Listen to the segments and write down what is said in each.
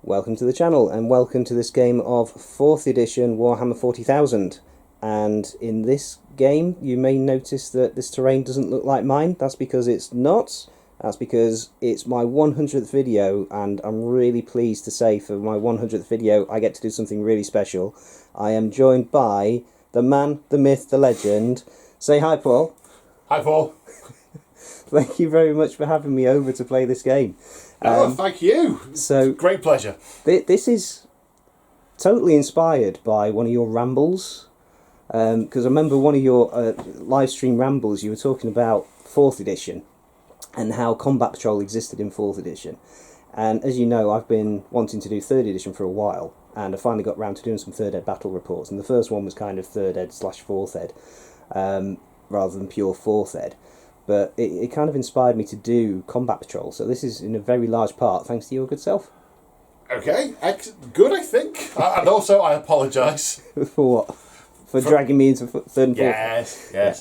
Welcome to the channel and welcome to this game of 4th edition Warhammer 40,000. And in this game you may notice that this terrain doesn't look like mine. That's because it's not. That's because it's my 100th video, and I'm really pleased to say for my 100th video I get to do something really special. I am joined by the man, the myth, the legend. Say hi, Paul. Hi, Paul. Thank you very much for having me over to play this game. Thank you. So great pleasure. This is totally inspired by one of your rambles, because I remember one of your live stream rambles. You were talking about 4th edition and how Combat Patrol existed in 4th edition. And as you know, I've been wanting to do 3rd edition for a while, and I finally got round to doing some 3rd ed battle reports. And the first one was kind of 3rd ed / 4th ed, rather than pure 4th ed. But it kind of inspired me to do Combat Patrol, so this is in a very large part thanks to your good self. Okay, good, I think. And also, I apologise. For what? For dragging me into 3rd and 4th? Yes. Yeah.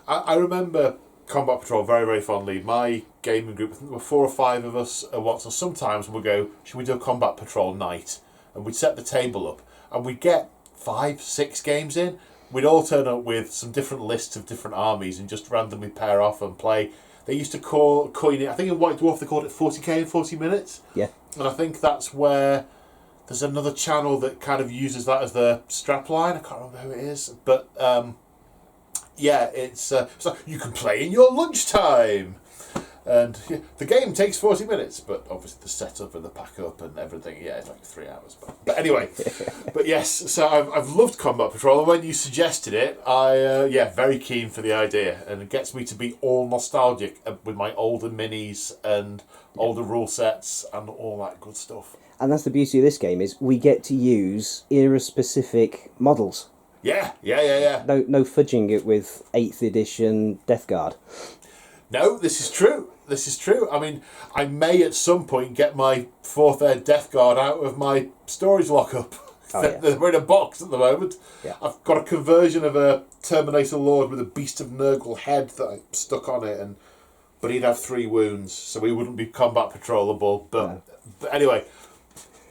I remember Combat Patrol very, very fondly. My gaming group, I think there were 4 or 5 of us at once, or sometimes we'd go, should we do a Combat Patrol night? And we'd set the table up, and we'd get 5, 6 games in. We'd all turn up with some different lists of different armies and just randomly pair off and play. They used to coin it, I think in White Dwarf they called it 40k in 40 minutes. Yeah. And I think that's where there's another channel that kind of uses that as the strapline. I can't remember who it is. But yeah, it's so you can play in your lunchtime. And yeah, the game takes 40 minutes, but obviously the setup and the pack up and everything, yeah, it's like 3 hours. But anyway, but yes, so I've loved Combat Patrol, and when you suggested it, yeah, very keen for the idea, and it gets me to be all nostalgic with my older minis and older rule sets and all that good stuff. And that's the beauty of this game, is we get to use era-specific models. Yeah. No fudging it with 8th edition Death Guard. No, this is true. I mean, I may at some point get my 4th ed Death Guard out of my storage lockup. Oh, yeah. They're in a box at the moment. Yeah. I've got a conversion of a Terminator Lord with a Beast of Nurgle head that I stuck on it, but he'd have 3 wounds, so he wouldn't be combat patrolable. But anyway,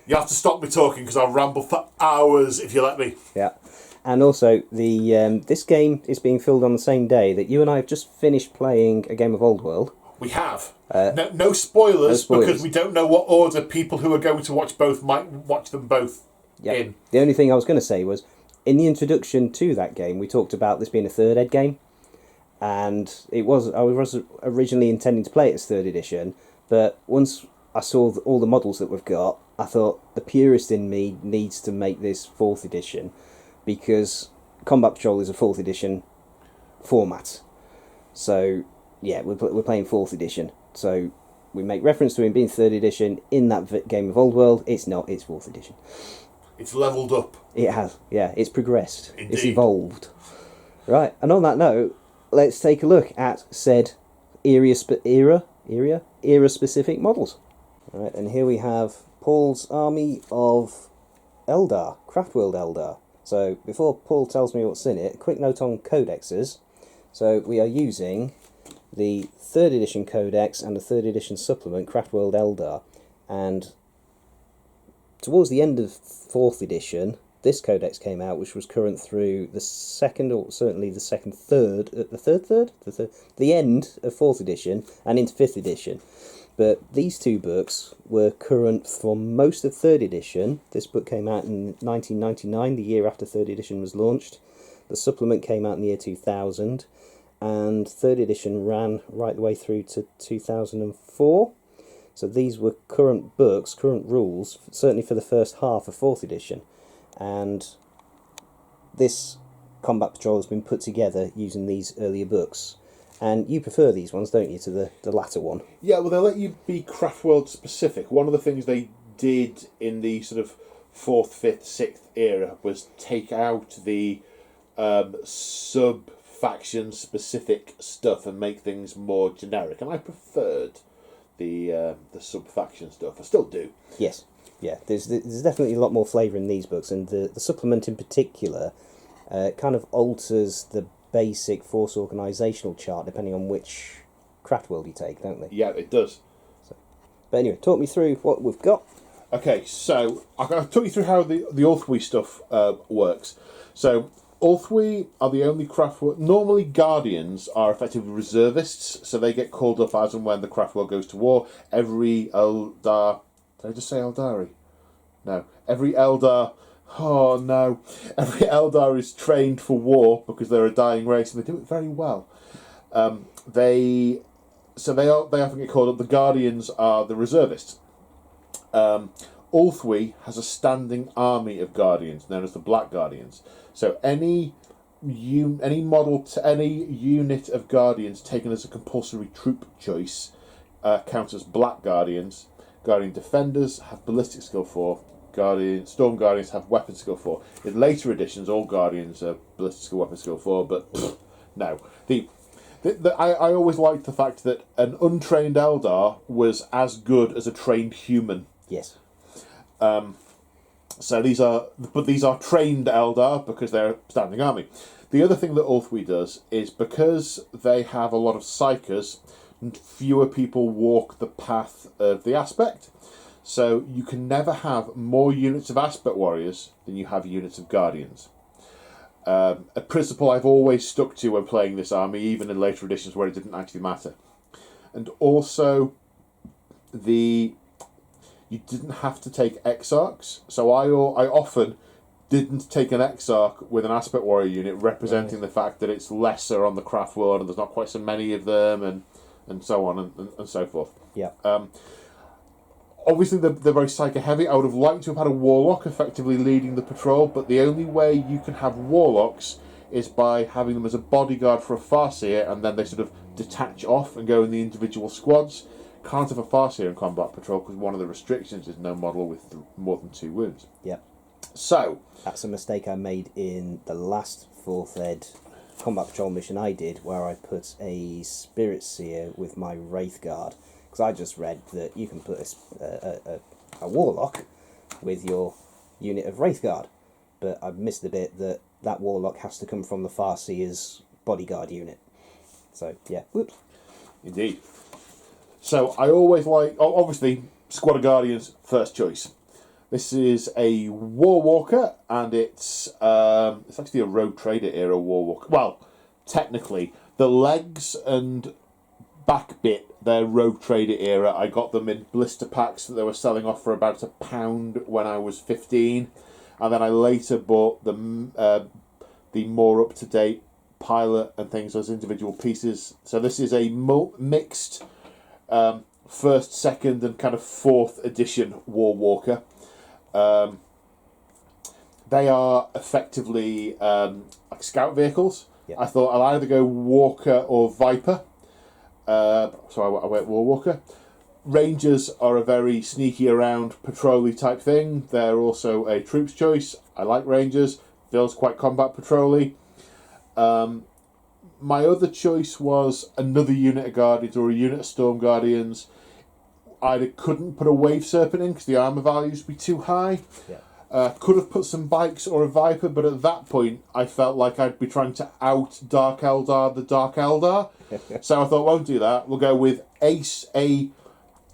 you have to stop me talking because I'll ramble for hours if you let me. Yeah. And also, this game is being filmed on the same day that you and I have just finished playing a game of Old World. We have. No spoilers, because we don't know what order people who are going to watch both might watch them both in. The only thing I was going to say was, in the introduction to that game, we talked about this being a 3rd ed game. And I was originally intending to play it as 3rd edition, but once I saw all the models that we've got, I thought the purist in me needs to make this 4th edition. Because Combat Patrol is a 4th edition format. So, yeah, we're playing 4th edition. So, we make reference to him being 3rd edition in that game of Old World. It's not, it's 4th edition. It's levelled up. It has, yeah, it's progressed. Indeed. It's evolved. Right, and on that note, let's take a look at said era-specific models. All right, and here we have Paul's army of Eldar, Craftworld Eldar. So, before Paul tells me what's in it, a quick note on codexes. So, we are using the 3rd edition codex and the 3rd edition supplement, Craftworld Eldar. And towards the end of 4th edition, this codex came out, which was current through the 2nd, or certainly the 2nd, 3rd, the end of 4th edition and into 5th edition. But these 2 books were current for most of 3rd edition. This book came out in 1999, the year after 3rd edition was launched. The supplement came out in the year 2000, and 3rd edition ran right the way through to 2004. So these were current books, current rules, certainly for the first half of 4th edition. And this Combat Patrol has been put together using these earlier books. And you prefer these ones, don't you, to the latter one? Yeah, well, they let you be Craftworld specific. One of the things they did in the sort of 4th, 5th, 6th era was take out the sub-faction specific stuff and make things more generic. And I preferred the sub-faction stuff. I still do. Yes, yeah. There's definitely a lot more flavour in these books, and the supplement in particular kind of alters the basic force organisational chart depending on which Craftworld you take, don't they? Yeah, it does. But anyway, talk me through what we've got. Okay, so I'll talk you through how the Ulthwi stuff works. So Ulthwi are the only craft world. Normally, Guardians are effectively reservists, so they get called up as and when the craft world goes to war. Every Eldar. Did I just say Eldari? No. Every Eldar. Oh no. Every Eldar is trained for war because they're a dying race and they do it very well. They often get called up. The Guardians are the reservists. Ulthwi has a standing army of Guardians known as the Black Guardians. So any unit of Guardians taken as a compulsory troop choice counts as Black Guardians. Guardian Defenders have ballistic skill 4. Storm Guardians have weapon skill 4. In later editions, all Guardians are ballistic skill, weapon skill 4, but no. I always liked the fact that an untrained Eldar was as good as a trained human. Yes. So these are trained Eldar because they're a standing army. The other thing that Ulthwi does is because they have a lot of psychers, fewer people walk the path of the aspect. So you can never have more units of aspect warriors than you have units of guardians. A principle I've always stuck to when playing this army, even in later editions where it didn't actually matter. And also, you didn't have to take Exarchs, so I often didn't take an Exarch with an Aspect Warrior unit, representing the fact that it's lesser on the craft world and there's not quite so many of them, and so on and so forth. Yeah. Obviously, they're very psycho heavy. I would have liked to have had a Warlock effectively leading the patrol, but the only way you can have Warlocks is by having them as a bodyguard for a Farseer, and then they sort of detach off and go in the individual squads. Can't have a Farseer in combat patrol because one of the restrictions is no model with more than 2 wounds. Yeah. So that's a mistake I made in the last 4th Ed combat patrol mission I did, where I put a Spirit Seer with my Wraith Guard, because I just read that you can put a Warlock with your unit of Wraith Guard, but I missed the bit that Warlock has to come from the Farseer's bodyguard unit. So yeah, whoops. Indeed. So I always like, obviously, Squad of Guardians, first choice. This is a War Walker, and it's actually a Rogue Trader era War Walker. Well, technically, the legs and back bit, they're Rogue Trader era. I got them in blister packs that they were selling off for about £1 when I was 15, and then I later bought the more up-to-date pilot and things as individual pieces. So this is a mixed first, second, and kind of 4th edition War Walker. They are effectively like scout vehicles. Yeah. I thought I'll either go Walker or Viper. So I went War Walker. Rangers are a very sneaky around patrol-y type thing. They're also a troops choice. I like Rangers. Feels quite combat patrol-y. My other choice was another unit of Guardians or a unit of Storm Guardians. I couldn't put a Wave Serpent in because the armour values would be too high. Yeah. Could have put some Bikes or a Viper, but at that point I felt like I'd be trying to out Dark Eldar the Dark Eldar. So I thought, won't do that. We'll go with a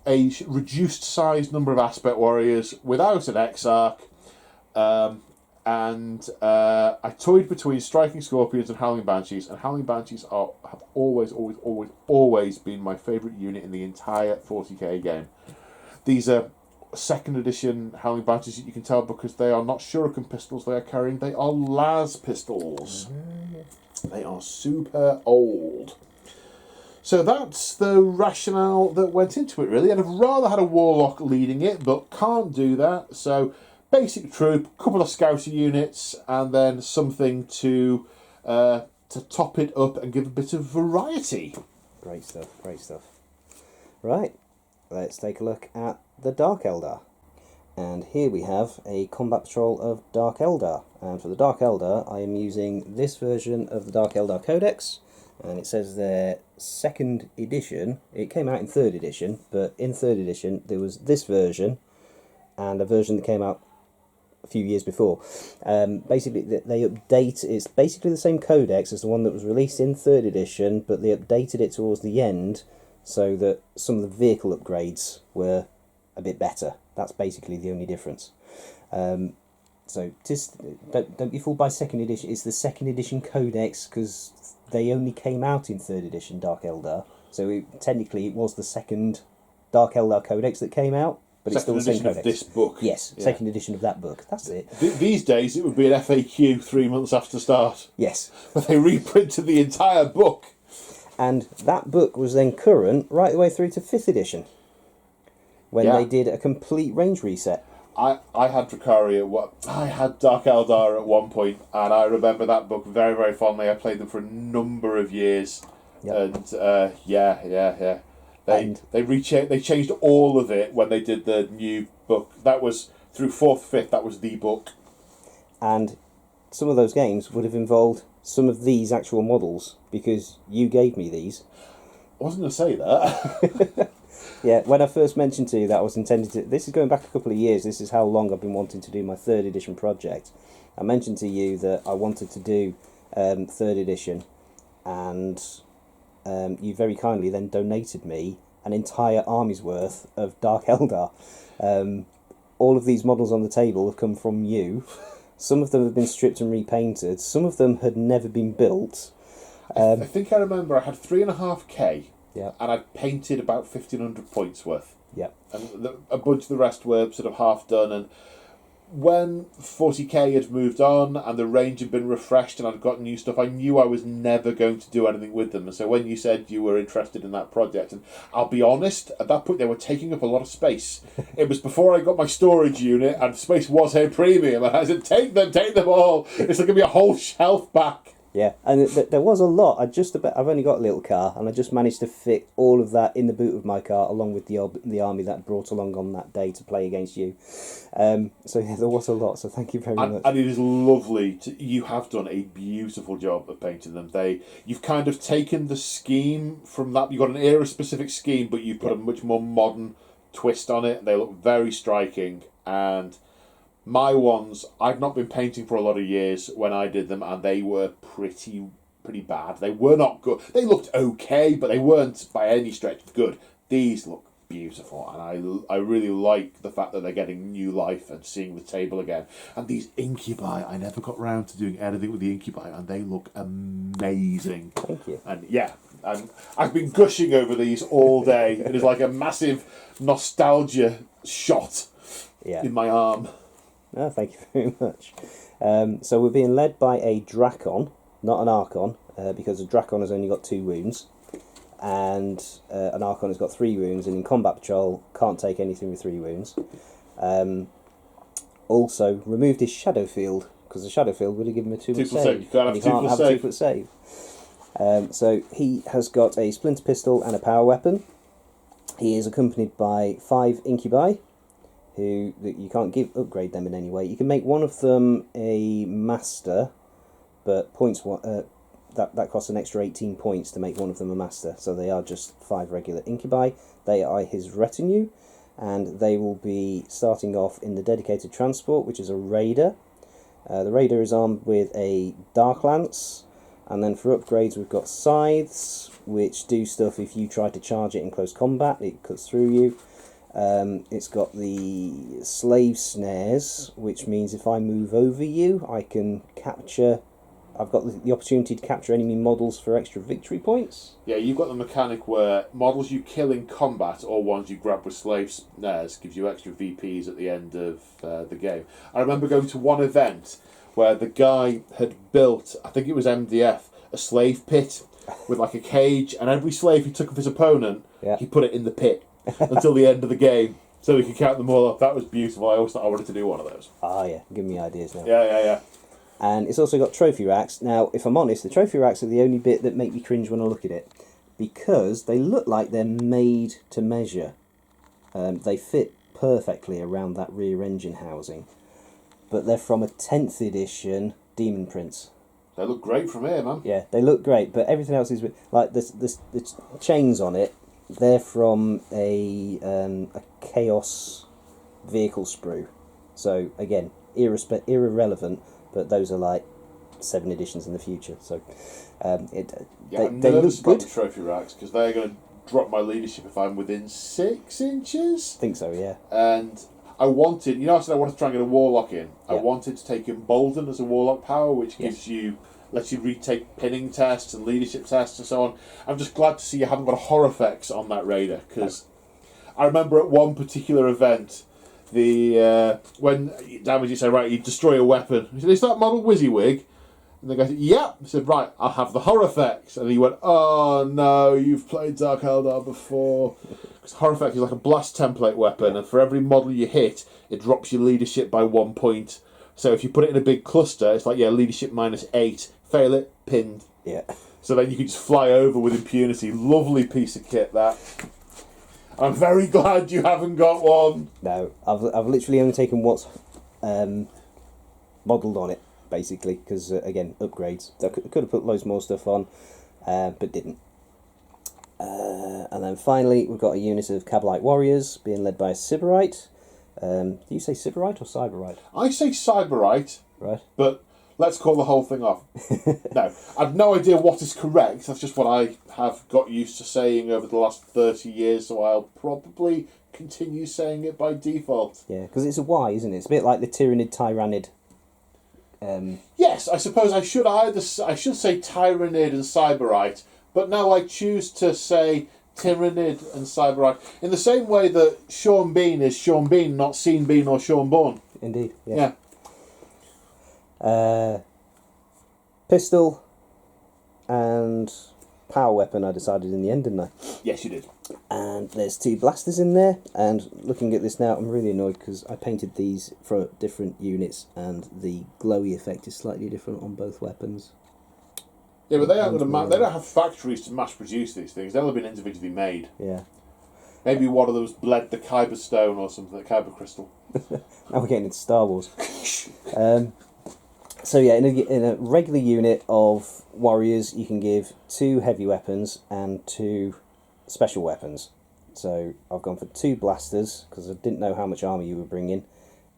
reduced size number of Aspect Warriors without an Exarch. And I toyed between Striking Scorpions and Howling Banshees, and Howling Banshees have always been my favourite unit in the entire 40k game. These are 2nd edition Howling Banshees that you can tell because they are not Shuriken pistols they are carrying, they are Las pistols. Mm-hmm. They are super old. So that's the rationale that went into it, really. I'd have rather had a Warlock leading it, but can't do that, so basic troop, couple of scouter units, and then something to top it up and give a bit of variety. Great stuff, great stuff. Right, let's take a look at the Dark Eldar. And here we have a combat patrol of Dark Eldar. And for the Dark Eldar, I am using this version of the Dark Eldar Codex. And it says there 2nd edition. It came out in 3rd edition, but in 3rd edition there was this version and a version that came out a few years before. Basically, they update. It's basically the same codex as the one that was released in 3rd edition, but they updated it towards the end so that some of the vehicle upgrades were a bit better. That's basically the only difference. So just don't be fooled by second edition. It's the second edition codex because they only came out in third edition Dark Eldar. So technically it was the second Dark Eldar codex that came out, but it's still the same codex. Of this book. Yes, yeah. Second edition of that book. That's it. These days it would be an FAQ 3 months after start. Yes. But they reprinted the entire book. And that book was then current right the way through to 5th edition, when they did a complete range reset. I had Dracarys I had Dark Eldar at one point, and I remember that book very, very fondly. I played them for a number of years, and they changed all of it when they did the new book. That was through 4th, 5th. That was the book, and some of those games would have involved some of these actual models because you gave me these. I wasn't going to say that. Yeah, when I first mentioned to you that I was intending to... This is going back a couple of years. This is how long I've been wanting to do my 3rd edition project. I mentioned to you that I wanted to do 3rd edition, and you very kindly then donated me an entire army's worth of Dark Eldar. All of these models on the table have come from you. Some of them have been stripped and repainted. Some of them had never been built. I think I remember I had 3.5k. Yeah. And I painted about 1,500 points worth. Yeah. And a bunch of the rest were sort of half done. And when 40k had moved on and the range had been refreshed and I'd got new stuff, I knew I was never going to do anything with them. And so when you said you were interested in that project, and I'll be honest, at that point they were taking up a lot of space. It was before I got my storage unit, and space was a premium. And I said, take them all. It's like going to be a whole shelf back. Yeah, and there was a lot. I've only got a little car, and I just managed to fit all of that in the boot of my car, along with the army that I brought along on that day to play against you. So yeah, there was a lot. So thank you very much. And it is lovely. You have done a beautiful job of painting them. You've kind of taken the scheme from that. You've got an era-specific scheme, but you've put a much more modern twist on it. They look very striking, and my ones, I've not been painting for a lot of years when I did them, and they were pretty bad. They were not good. They looked okay, but they weren't by any stretch good. These look beautiful, and I really like the fact that they're getting new life and seeing the table again. And these incubi, I never got round to doing anything with the incubi, and they look amazing. Thank you. And yeah, I've been gushing over these all day. It is like a massive nostalgia shot in my arm. No, thank you very much. So we're being led by a Drakon, not an Archon, because a Drakon has only got 2 wounds, and an Archon has got 3 wounds, and in combat patrol can't take anything with 3 wounds. Also removed his shadow field, because the shadow field would have given him a 2-foot save. You can't have a 2-foot save. So he has got a splinter pistol and a power weapon. He is accompanied by 5 incubi, who you can't upgrade them in any way. You can make one of them a master, but points that costs an extra 18 points to make one of them a master. So they are just 5 regular incubi. They are his retinue, and they will be starting off in the dedicated transport, which is a raider. The raider is armed with a dark lance, and then for upgrades we've got scythes, which do stuff if you try to charge it in close combat. It cuts through you. It's got the slave snares, which means if I move over you, I can capture... I've got the opportunity to capture enemy models for extra victory points. Yeah, you've got the mechanic where models you kill in combat or ones you grab with slave snares gives you extra VPs at the end of the game. I remember going to one event where the guy had built, I think it was MDF, a slave pit with like a cage, and every slave he took of his opponent, he put it in the pit until the end of the game, so we could count them all up. That was beautiful. I always thought I wanted to do one of those. Ah, yeah. Give me ideas now. Yeah. And it's also got trophy racks. Now, if I'm honest, the trophy racks are the only bit that make me cringe when I look at it, because they look like they're made to measure. They fit perfectly around that rear engine housing, but they're from a 10th edition Demon Prince. They look great from here, man. Yeah, they look great, but everything else is... Like, the chains on it, they're from a Chaos vehicle sprue. So, again, irrelevant, but those are like 7 editions in the future. So, they look good. The trophy racks, because they're going to drop my leadership if I'm within 6 inches. I think so, yeah. And I wanted, I said I wanted to try and get a Warlock in. I Yeah. wanted to take Embolden as a Warlock power, which lets you retake pinning tests and leadership tests and so on. I'm just glad to see you haven't got a horror effects on that Raider, because I remember at one particular event, when damage, you say, right, you destroy a weapon. He said, is that model WYSIWYG? And the guy said, yep. He said, right, I'll have the horror effects. And he went, oh no, you've played Dark Eldar before. Because horror effect is like a blast template weapon, and for every model you hit, it drops your leadership by 1 point. So if you put it in a big cluster, it's like, leadership -8. Fail it, pinned. Yeah. So then you can just fly over with impunity. Lovely piece of kit, that. I'm very glad you haven't got one. No, I've literally only taken what's modelled on it, basically, because, again, upgrades. I could have put loads more stuff on, but didn't. And then finally, we've got a unit of Cabalite Warriors being led by a Sybarite. Do you say Sybarite or Cyberite? I say Cyberite, Right. but let's call the whole thing off. No, I've no idea what is correct. That's just what I have got used to saying over the last 30 years, so I'll probably continue saying it by default. Yeah, because it's a Y, isn't it? It's a bit like the Tyrannid, Tyrannid. Yes, I suppose I should say Tyrannid and Cyberite, but now I choose to say Tyrannid and Cyberite in the same way that Sean Bean is Sean Bean, not Sean Bean or Sean Bourne. Indeed, Yeah. Pistol and power weapon I decided in the end, didn't I? Yes, you did. And there's 2 blasters in there, and looking at this now, I'm really annoyed because I painted these for different units, and the glowy effect is slightly different on both weapons. Yeah, but they don't have factories to mass produce these things. They'll have been individually made. Yeah. Maybe one of them's bled the Kyber stone or something, the Kyber crystal. Now we're getting into Star Wars. So yeah, in a regular unit of warriors, you can give 2 heavy weapons and 2 special weapons. So I've gone for 2 blasters because I didn't know how much armour you were bringing,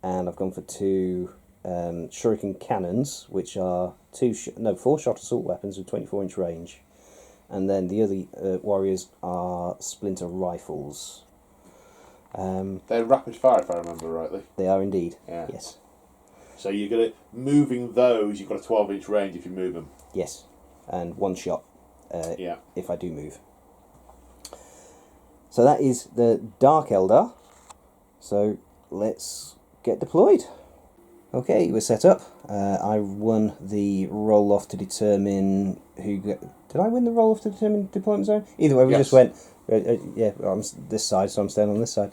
and I've gone for 2 shuriken cannons, which are 4-shot assault weapons with 24-inch range, and then the other warriors are splinter rifles. They're rapid fire, if I remember rightly. They are indeed. Yeah. Yes. So you're gonna moving those. You've got a 12-inch range if you move them. Yes, and 1 shot. Yeah. If I do move. So that is the Dark Eldar. So let's get deployed. Okay, we're set up. I won the roll-off to determine who... Did I win the roll-off to determine deployment zone? Either way, we just went... I'm this side, so I'm staying on this side.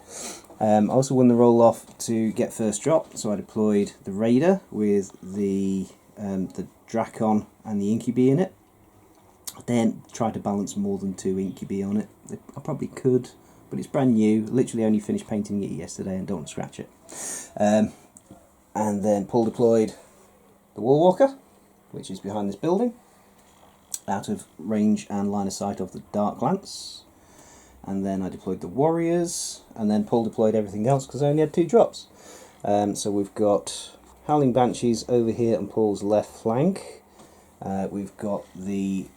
I also won the roll-off to get first drop, so I deployed the Raider with the Drakon and the Incubi in it. I then tried to balance more than 2 Incubi on it. I probably could, but it's brand new. Literally only finished painting it yesterday and don't want to scratch it. And then Paul deployed the Warwalker, which is behind this building, out of range and line of sight of the Dark Lance. And then I deployed the Warriors, and then Paul deployed everything else because I only had 2 drops. So we've got Howling Banshees over here on Paul's left flank. We've got the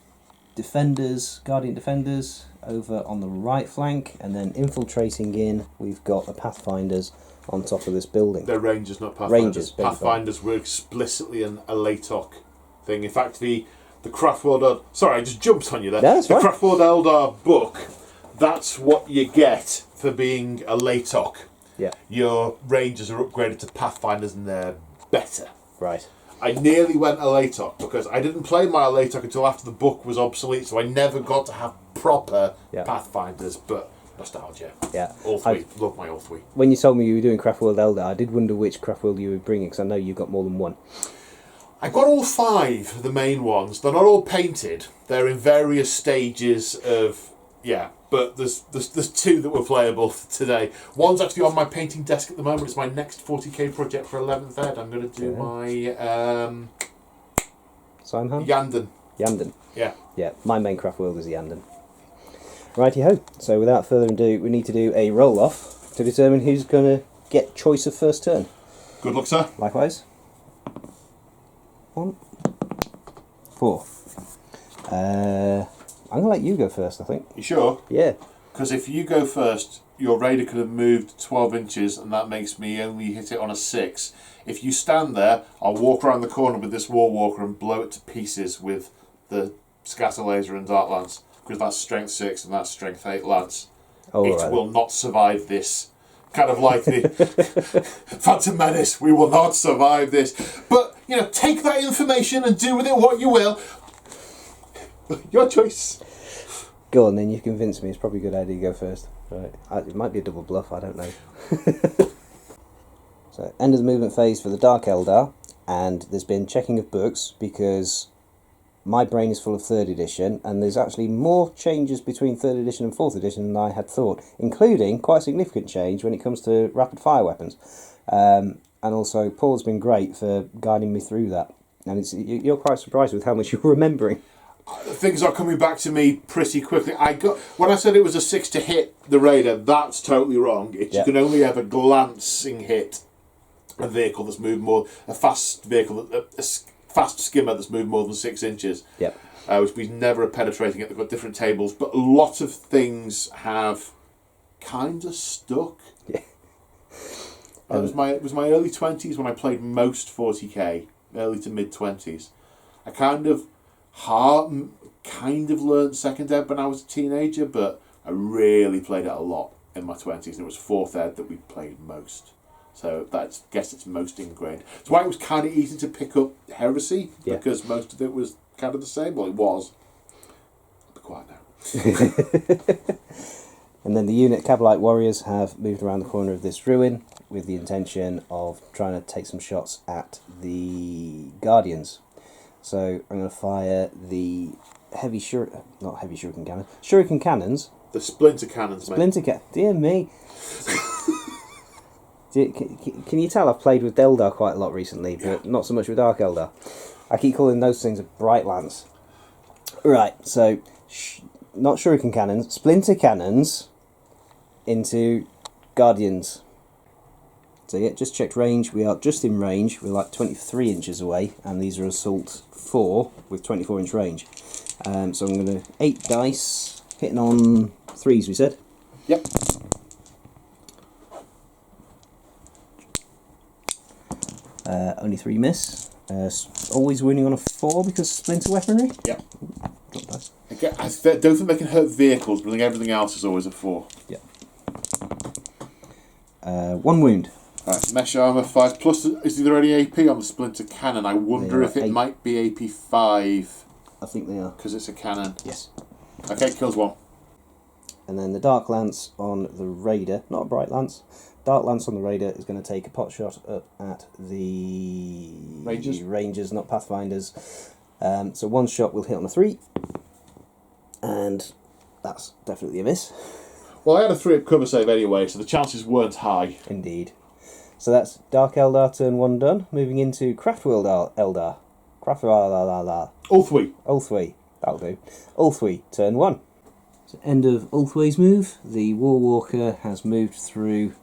Guardian Defenders over on the right flank, and then infiltrating in, we've got the Pathfinders on top of this building. They're Rangers, not Pathfinders. Rangers, Pathfinders were explicitly an Alatok thing. In fact, the Craftworld... Sorry, I just jumped on you there. No, that's the fine. Craftworld Eldar book, that's what you get for being a Alatok. Yeah. Your Rangers are upgraded to Pathfinders and they're better. Right. I nearly went Alatok because I didn't play my Alatok until after the book was obsolete, so I never got to have proper Pathfinders, but nostalgia. Yeah. All 3. Love my all 3. When you told me you were doing Craftworld Eldar, I did wonder which Craftworld you were bringing, because I know you've got more than 1. I got all 5, the main ones. They're not all painted. They're in various stages of... Yeah, but there's 2 that were playable today. One's actually on my painting desk at the moment. It's my next 40k project for 11th Ed. I'm going to do my... Simon? Yanden. Yeah. Yeah, my main Craftworld is Yanden. Righty-ho. So without further ado, we need to do a roll-off to determine who's going to get choice of first turn. Good luck, sir. Likewise. 1, 4. I'm going to let you go first, I think. You sure? Yeah. Because if you go first, your raider could have moved 12 inches, and that makes me only hit it on a 6. If you stand there, I'll walk around the corner with this War Walker and blow it to pieces with the Scatter Laser and Dart Lance. Because that's strength 6 and that's strength 8 lance. It will not survive this. Kind of like the Phantom Menace, we will not survive this. But, take that information and do with it what you will. Your choice. Go on then, you convinced me. It's probably a good idea to go first. Right. It might be a double bluff, I don't know. So, end of the movement phase for the Dark Eldar, and there's been checking of books because my brain is full of 3rd edition, and there's actually more changes between 3rd edition and 4th edition than I had thought, including quite a significant change when it comes to rapid fire weapons. And also, Paul's been great for guiding me through that, and you're quite surprised with how much you're remembering. Things are coming back to me pretty quickly. When I said it was a 6 to hit the Raider, that's totally wrong. You can only ever glancing hit a vehicle that's moved more, a fast vehicle, a fast skimmer that's moved more than 6 inches. Yep. Which means never a penetrating it. They've got different tables, but a lot of things have kind of stuck. Yeah. It was my early 20s when I played most 40k, early to mid 20s. I kind of learned second ed when I was a teenager, but I really played it a lot in my 20s, and it was 4th ed that we played most. So I guess it's most ingrained. That's why it was kind of easy to pick up Heresy, because most of it was kind of the same. Well, it was. I'll be quiet now. And then the unit Cabalite Warriors have moved around the corner of this ruin with the intention of trying to take some shots at the Guardians. So I'm going to fire the shuriken cannons. The splinter cannons, mate. Dear me. Can you tell I've played with Eldar quite a lot recently, but not so much with Dark Eldar. I keep calling those things a bright lance. Right, so not shuriken cannons, splinter cannons into Guardians. So yeah, just checked range. We are just in range. We're like 23 inches away, and these are assault 4 with 24-inch range. So I'm going to 8 dice, hitting on 3s. We said. Yep. Only 3 miss. Always winning on a 4 because splinter weaponry. Yep. Not bad. Okay, I don't think they can hurt vehicles, but I think everything else is always a 4. Yeah. 1 wound. Right, mesh armour 5 plus. Is there any AP on the splinter cannon? I wonder if it might be AP 5. I think they are because it's a cannon. Yes. Okay, kills 1. And then the dark lance on the raider, not a bright lance. Dark lance on the raider is going to take a pot shot up at the Rangers, not Pathfinders. So 1 shot will hit on a 3, and that's definitely a miss. Well, I had a 3-up cover save anyway, so the chances weren't high. Indeed. So that's Dark Eldar turn 1 done. Moving into Craftworld Eldar. Ulthwee. That'll do. Ulthwee turn 1. So end of Ulthwee's move. The War Walker has moved through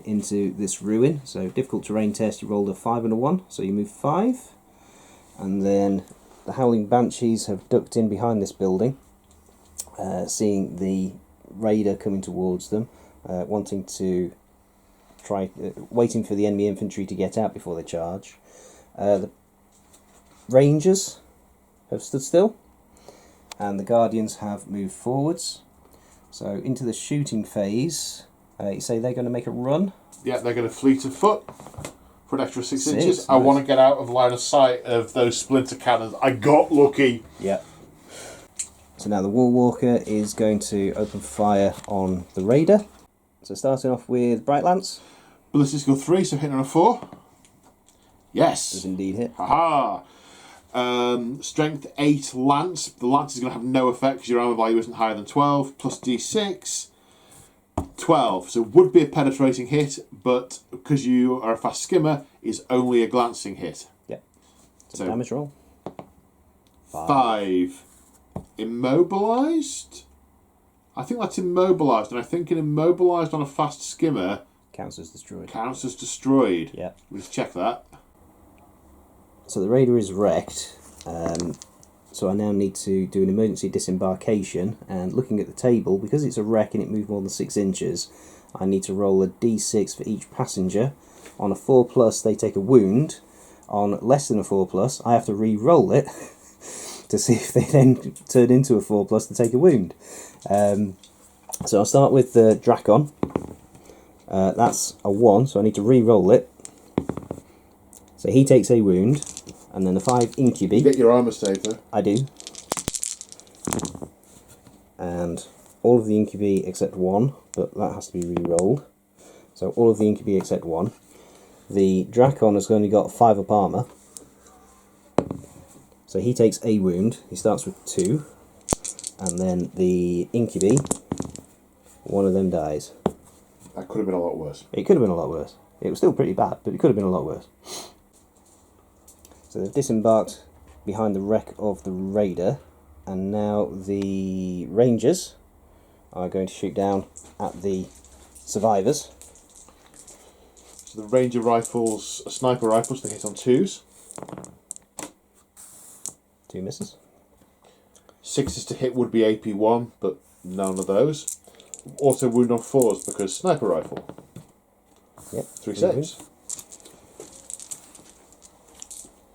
into this ruin. So difficult terrain test. You rolled a 5 and a 1, so you move 5. And then the Howling Banshees have ducked in behind this building, seeing the raider coming towards them, wanting to waiting for the enemy infantry to get out before they charge. The Rangers have stood still, and the Guardians have moved forwards. So into the shooting phase, you say they're going to make a run? Yeah, they're going to fleet of foot for an extra 6 inches. Nice. I want to get out of line of sight of those splinter cannons. I got lucky. Yeah. So now the War Walker is going to open fire on the Raider. So starting off with Bright Lance. Ballistics go 3, so hitting on a 4. Yes. Does indeed hit. Haha. Strength 8 Lance. The Lance is going to have no effect because your armor value isn't higher than 12. Plus D6. 12. So would be a penetrating hit, but because you are a fast skimmer, is only a glancing hit. Yeah. So damage roll. 5. Immobilized? I think that's immobilized, and I think an immobilized on a fast skimmer counts as destroyed. Counts as destroyed. Yeah. We'll just check that. So the Raider is wrecked. So I now need to do an emergency disembarkation, and looking at the table, because it's a wreck and it moved more than 6 inches, I need to roll a d6 for each passenger. On a 4+, they take a wound. On less than a 4+, I have to re-roll it to see if they then turn into a 4+ to take a wound. So I'll start with the Drakon. That's a 1, so I need to re-roll it. So he takes a wound, and then the 5 incubi. You get your armour save though. I do. And all of the incubi except 1, but that has to be re-rolled. So all of the incubi except 1. The Drakon has only got 5 up armour. So he takes a wound. He starts with 2. And then the incubi, one of them dies. That could have been a lot worse. It could have been a lot worse. It was still pretty bad, but it could have been a lot worse. So they've disembarked behind the wreck of the Raider, and now the Rangers are going to shoot down at the survivors. So the Ranger rifles, sniper rifles, they hit on 2s. 2 misses. 6s to hit would be AP1, but none of those. Also wound on 4s because sniper rifle. Yep. 3 saves.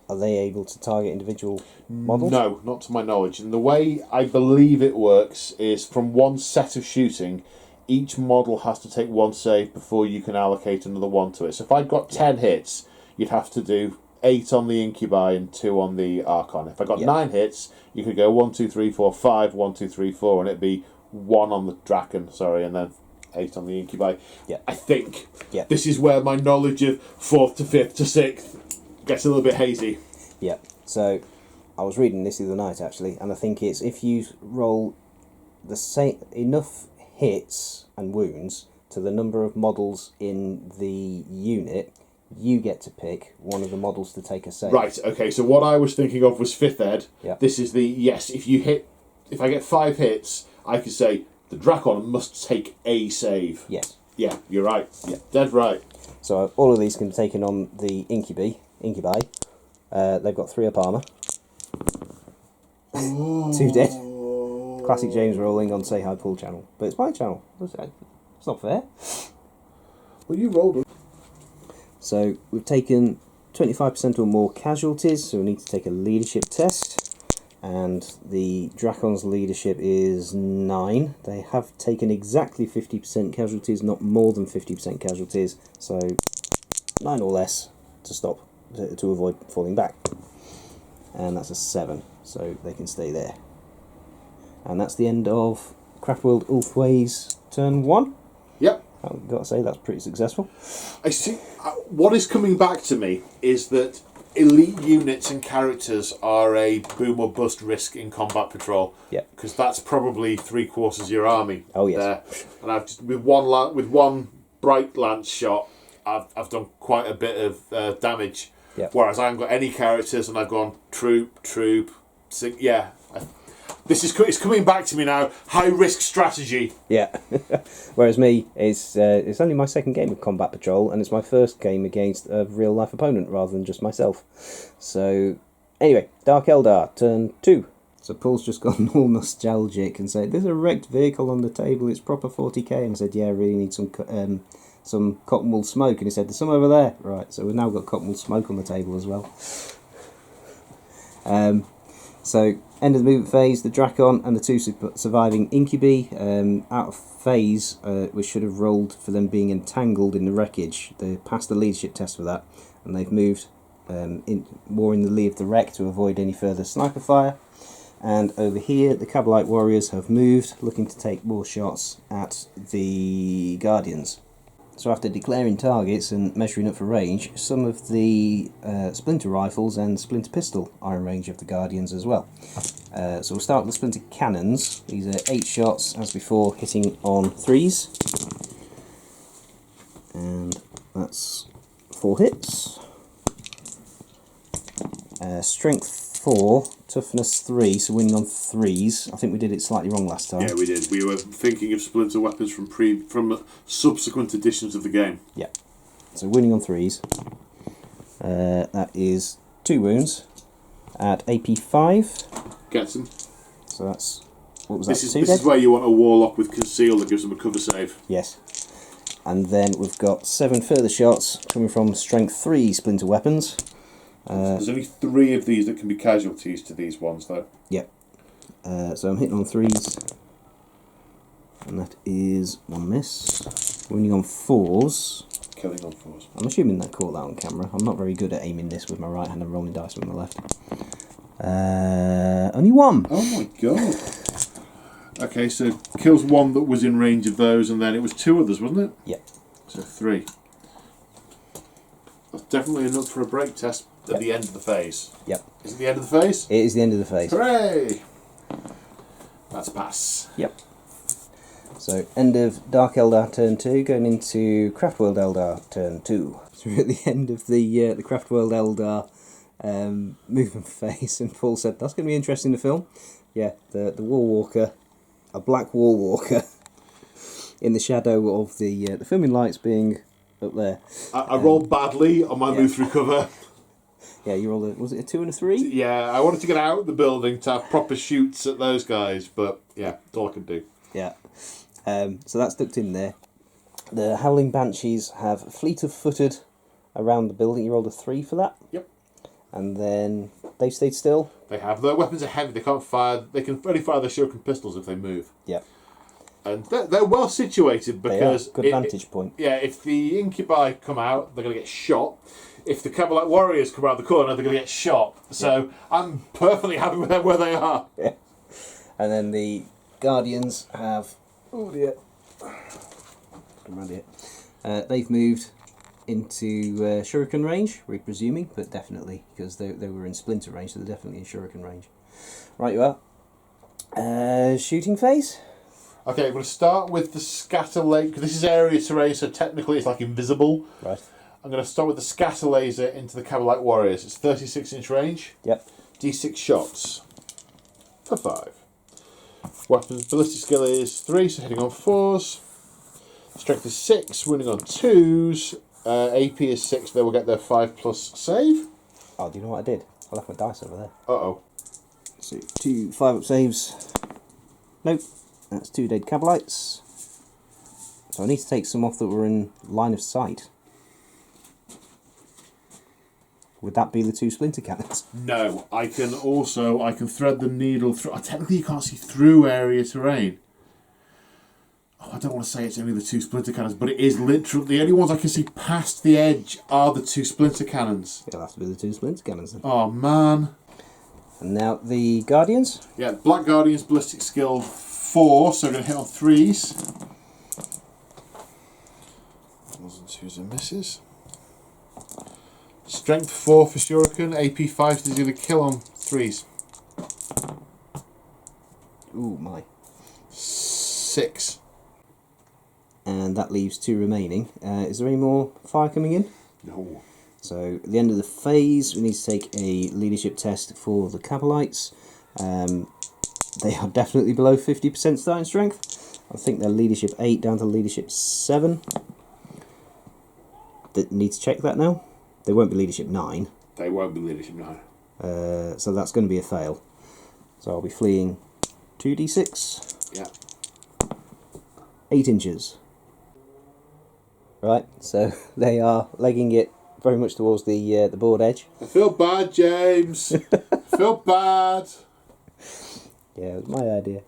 Are they able to target individual models? No, not to my knowledge. And the way I believe it works is from one set of shooting, each model has to take 1 save before you can allocate another 1 to it. So if I'd got 10 hits, you'd have to do 8 on the Incubi and 2 on the Archon. If I got 9 hits, you could go 1, 2, 3, 4, 5, 1, 2, 3, 4, and it'd be 1 on the Drakon, and then 8 on the Incubi. Yeah. I think. Yeah. This is where my knowledge of 4th to 5th to 6th gets a little bit hazy. Yeah. So I was reading this the other night actually, and I think it's if you roll the same enough hits and wounds to the number of models in the unit, you get to pick one of the models to take a save. Right, okay, so what I was thinking of was 5th Ed. Yeah. This is if I get 5 hits, I could say the Drakon must take a save. Yes. Yeah, you're right. Yeah. Dead right. So all of these can be taken on the incubi. They've got 3 up armour. 2 dead. Classic James rolling on Say Hi Pool channel. But it's my channel. It's not fair. Well, you rolled it. So we've taken 25% or more casualties, so we need to take a leadership test. And the Drakon's leadership is 9. They have taken exactly 50% casualties, not more than 50% casualties. So 9 or less to stop, to avoid falling back. And that's a 7, so they can stay there. And that's the end of Craftworld Ulthway's turn 1. Yep. I've got to say that's pretty successful. I see. What is coming back to me is that elite units and characters are a boom or bust risk in combat patrol. Yeah. Because that's probably 3/4 of your army. Oh yes. There. And I've just with one bright lance shot, I've done quite a bit of damage. Yeah. Whereas I haven't got any characters, and I've gone troop. Yeah. It's coming back to me now. High risk strategy. Yeah. Whereas me, it's only my second game of Combat Patrol, and it's my first game against a real life opponent rather than just myself. So, anyway, Dark Eldar, turn 2. So Paul's just gone all nostalgic and said, "There's a wrecked vehicle on the table. It's proper 40k." And I said, "Yeah, I really need some cotton wool smoke." And he said, "There's some over there." Right. So we've now got cotton wool smoke on the table as well. So, end of the movement phase, the Drakon and the 2 surviving Incubi, out of phase, we should have rolled for them being entangled in the wreckage. They passed the leadership test for that, and they've moved more in the lee of the wreck to avoid any further sniper fire. And over here, the Kabalite warriors have moved, looking to take more shots at the Guardians. So after declaring targets and measuring up for range, some of the splinter rifles and splinter pistol are in range of the Guardians as well. So we'll start with the splinter cannons. These are 8 shots, as before, hitting on 3s. And that's 4 hits. Strength 4, toughness 3, so winning on 3s. I think we did it slightly wrong last time. Yeah, we did. We were thinking of splinter weapons from subsequent editions of the game. Yeah. So winning on 3s. That is 2 wounds at AP 5. Gets them. So that's... What was that? This is where you want a warlock with conceal that gives them a cover save. Yes. And then we've got 7 further shots coming from strength 3 splinter weapons. There's only 3 of these that can be casualties to these ones, though. Yep. So I'm hitting on 3s. And that is 1 miss. Winning on 4s. Killing on 4s. I'm assuming that caught that on camera. I'm not very good at aiming this with my right hand and rolling dice with my left. Only 1. Oh my god. Okay, so kills 1 that was in range of those, and then it was 2 others, wasn't it? Yep. So 3. That's definitely enough for a break test at the end of the phase. Yep. Is it the end of the phase? It is the end of the phase. Hooray! That's a pass. Yep. So, end of Dark Eldar turn 2, going into Craft World Eldar turn 2. So we're at the end of the Craft World Eldar movement phase, and Paul said, that's going to be interesting to film. Yeah, the War Walker, a black War Walker, in the shadow of the filming lights being up there. I rolled badly on my move through cover. Yeah, you rolled was it a 2 and a 3? Yeah, I wanted to get out of the building to have proper shoots at those guys, but yeah, that's all I could do. Yeah. So that's ducked in there. The Howling Banshees have fleet of footed around the building. You rolled a 3 for that. Yep. And then they stayed still. They have. Their weapons are heavy. They can't fire. They can only fire their shuriken pistols if they move. Yep. And they're well situated because... Good vantage point. Yeah, if the Incubi come out, they're going to get shot. If the Cavalite Warriors come around the corner, they're going to get shot. So I'm perfectly happy with where they are. Yeah. And then the Guardians have... Oh dear. Come around here. They've moved into shuriken range, we're presuming, but definitely, because they were in splinter range, so they're definitely in shuriken range. Right, you are. Shooting phase? Okay, I'm going to start with the scatter laser, because this is area terrain, so technically it's like invisible. Right. I'm going to start with the scatter laser into the Cavalite Warriors. It's 36-inch range. Yep. D6 shots for 5. Weapons ballistic skill is 3, so hitting on 4s. Strength is 6, winning on 2s. AP is 6, they will get their 5+ save. Oh, do you know what I did? I left my dice over there. Uh-oh. So 2 5-up saves. Nope. That's 2 dead Cavalites. So I need to take some off that were in line of sight. Would that be the 2 splinter cannons? No, I can thread the needle through. Technically, you can't see through area terrain. Oh, I don't want to say it's only the 2 splinter cannons, but it is literally the only ones I can see past the edge are the 2 splinter cannons. It'll have to be the 2 splinter cannons then. Oh man! And now the Guardians. Yeah, Black Guardians ballistic skill 4, so we're going to hit on 3s. 1s and 2s and misses. Strength 4 for Shuriken, AP 5, so he's going to kill on 3s. Ooh, my. 6. And that leaves 2 remaining. Is there any more fire coming in? No. So, at the end of the phase, we need to take a leadership test for the Capalites. They are definitely below 50% starting strength. I think they're leadership 8 down to leadership 7. Need to check that now. They won't be leadership 9. They won't be leadership 9. So that's going to be a fail. So I'll be fleeing 2d6. Yeah. 8 inches. Right, so they are legging it very much towards the board edge. I feel bad, James. I feel bad. Yeah, it was my idea.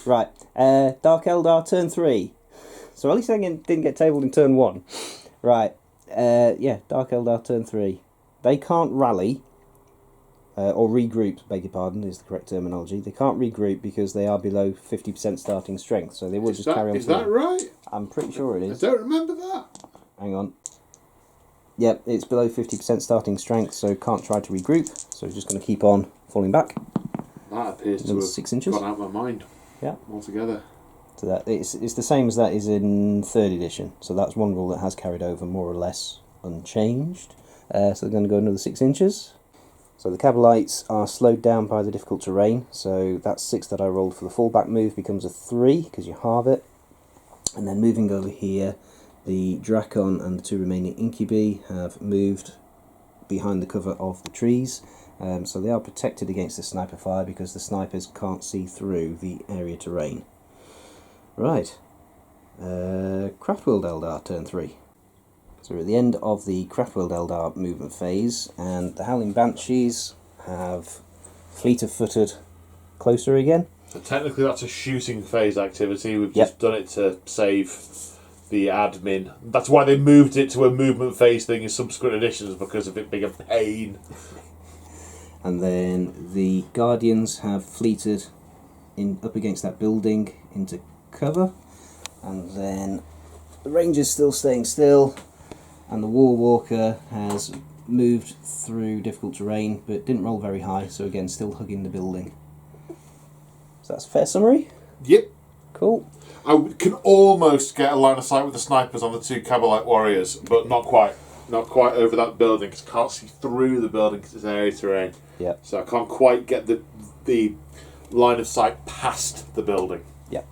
Right, Dark Eldar turn 3. So at least I didn't get tabled in turn 1. Right, yeah, Dark Eldar turn 3. They can't rally, or regroup, beg your pardon, is the correct terminology. They can't regroup because they are below 50% starting strength, so they will just carry on. Is that right? I'm pretty sure it is. I don't remember that. Hang on. Yep, it's below 50% starting strength, so can't try to regroup, so it's just going to keep on falling back. That appears to have 6 inches. gone out of my mind. Yeah. Altogether. So that it's the same as that is in 3rd edition. So that's one rule that has carried over more or less unchanged. So they're going to go another 6 inches. So the Cavalites are slowed down by the difficult terrain. So that 6 that I rolled for the fallback move becomes a 3 because you halve it. And then moving over here, the Drakon and the 2 remaining Incubi have moved behind the cover of the trees. So they are protected against the sniper fire because the snipers can't see through the area terrain. Right. Craftworld Eldar, turn 3. So we're at the end of the Craftworld Eldar movement phase, and the Howling Banshees have fleet-of-footed closer again. So technically that's a shooting phase activity. We've just done it to save the admin. That's why they moved it to a movement phase thing in subsequent editions, because of it being a pain. And then the Guardians have fleeted up against that building into cover. And then the Ranger's still staying still. And the War Walker has moved through difficult terrain, but didn't roll very high, so again, still hugging the building. So that's a fair summary? Yep. Cool. I can almost get a line of sight with the snipers on the 2 Cabalite warriors, but not quite. Not quite over that building, because I can't see through the building because it's area terrain. Yep. So I can't quite get the line of sight past the building. Yep.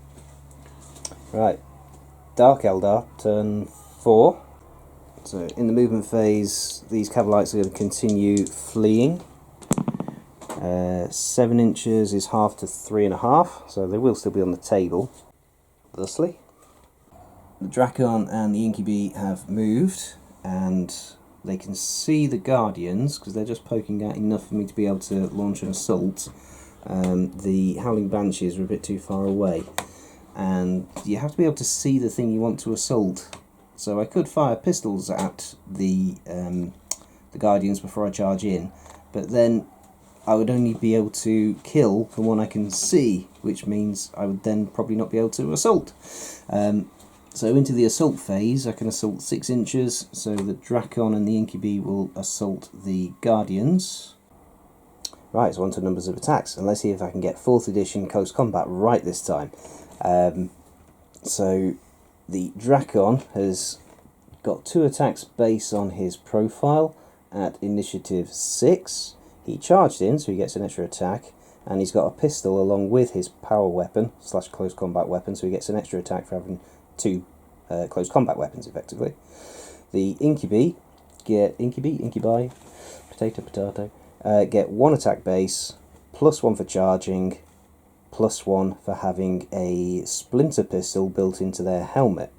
Right. Dark Eldar, turn 4. So in the movement phase, these Cavalites are going to continue fleeing. 7 inches is half to 3.5, so they will still be on the table. Thusly, the Drakon and the Incubi have moved, and they can see the Guardians because they're just poking out enough for me to be able to launch an assault. The Howling Banshees are a bit too far away, and you have to be able to see the thing you want to assault. So I could fire pistols at the Guardians before I charge in, but then I would only be able to kill the one I can see, which means I would then probably not be able to assault. So into the assault phase, I can assault 6 inches, so the Drakon and the Incubi will assault the Guardians. Right, so on to numbers of attacks, and let's see if I can get 4th edition close combat right this time. So the Drakon has got 2 attacks based on his profile at initiative 6. He charged in, so he gets an extra attack, and he's got a pistol along with his power weapon / close combat weapon, so he gets an extra attack for having 2 close combat weapons, effectively. The Incubi, potato, get 1 attack base, +1 for charging, +1 for having a splinter pistol built into their helmet.